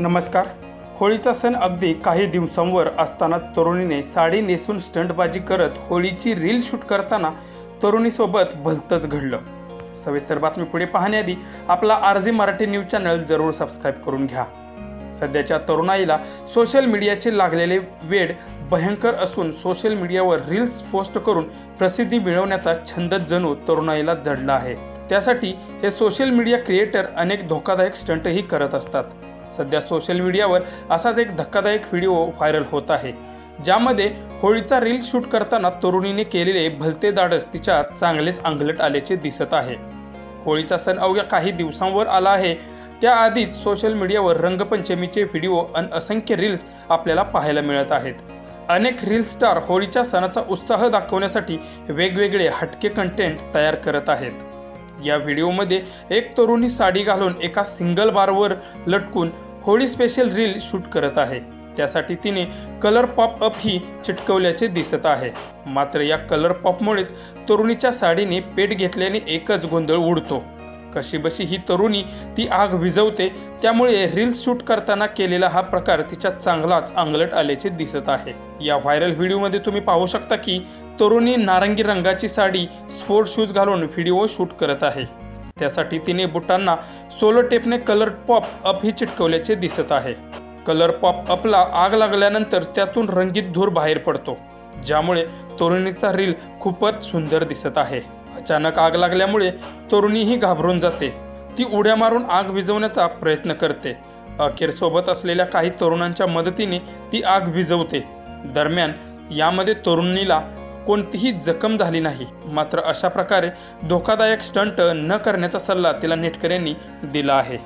नमस्कार। होळीचा सण अगदी काही दिवसांवर असताना तरुणीने साडी नेसून स्टंटबाजी करत होळीची रील शूट करताना तरुणीसोबत भलतंच घडलं। सविस्तर बातमी पुढे पाहण्याआधी आपला RJ मराठी न्यूज चॅनल जरूर सबस्क्राइब करून घ्या। सध्याच्या तरुणाईला सोशल मीडियाचे लागलेले वेड भयंकर असून सोशल मीडियावर रील्स पोस्ट करून प्रसिद्धी मिळवण्याचा छंद जणू तरुणाईला जडला आहे। त्यासाठी हे सोशल मीडिया क्रिएटर अनेक धोकादायक स्टंटही करत असतात। सध्या सोशल मीडियावर असाच एक धक्कादायक व्हिडिओ व्हायरल होत आहे, ज्यामध्ये होळीचा रील शूट करताना तरुणीने केलेले भलते धाडस तिच्या चांगलेच अंगलट आल्याचे दिसत आहे। होळीचा सण अवघ्या काही दिवसांवर आला आहे, त्याआधीच सोशल मीडियावर रंगपंचमीचे व्हिडिओ आणि असंख्य रील्स आपल्याला पाहायला मिळत आहेत। अनेक रील स्टार होळीच्या सणाचा उत्साह दाखवण्यासाठी वेगवेगळे हटके कंटेंट तयार करत आहेत। या व्हिडिओमध्ये एक तरुणी साडी घालून एका सिंगल बारवर लटकून होळी स्पेशल रील शूट करत आहे। त्यासाठी तिने कलर पॉप अप ही चिटकवल्याचे दिसत आहे। मात्र या कलर पॉपमुळेच तरुणीच्या साडीने पेट घेतल्याने एकच गोंधळ उडतो। कशीबशी ही तरुणी ती आग विझवते, त्यामुळे रील्स शूट करताना केलेला हा प्रकार तिच्या चांगलाच अंगलट आल्याचे दिसत आहे। या व्हायरल व्हिडिओमध्ये तुम्ही पाहू शकता की तरुणी नारंगी रंगाची साडी स्पोर्ट शूज घालून व्हिडिओ शूट करत आहे। त्यासाठी तिने बुटांना सोलो टेपने कलर पॉप अप ही चिटकवल्याचे दिसत आहे। कलर पॉप अपला आग लागल्यानंतर त्यातून रंगीत धूर बाहेर पडतो, ज्यामुळे तरुणीचा रील खूपच सुंदर दिसत आहे। अचानक आग लागल्यामुळे तरुणीही घाबरून जाते। ती उड्या मारून आग विझवण्याचा प्रयत्न करते। अखेर सोबत असलेल्या काही तरुणांच्या मदतीने ती आग विझवते। दरम्यान यामध्ये तरुणीला कोणतीही जखम झाली नाही। मात्र अशा प्रकारे धोकादायक स्टंट न करण्याचा सल्ला तिला नेटकऱ्यांनी दिला आहे।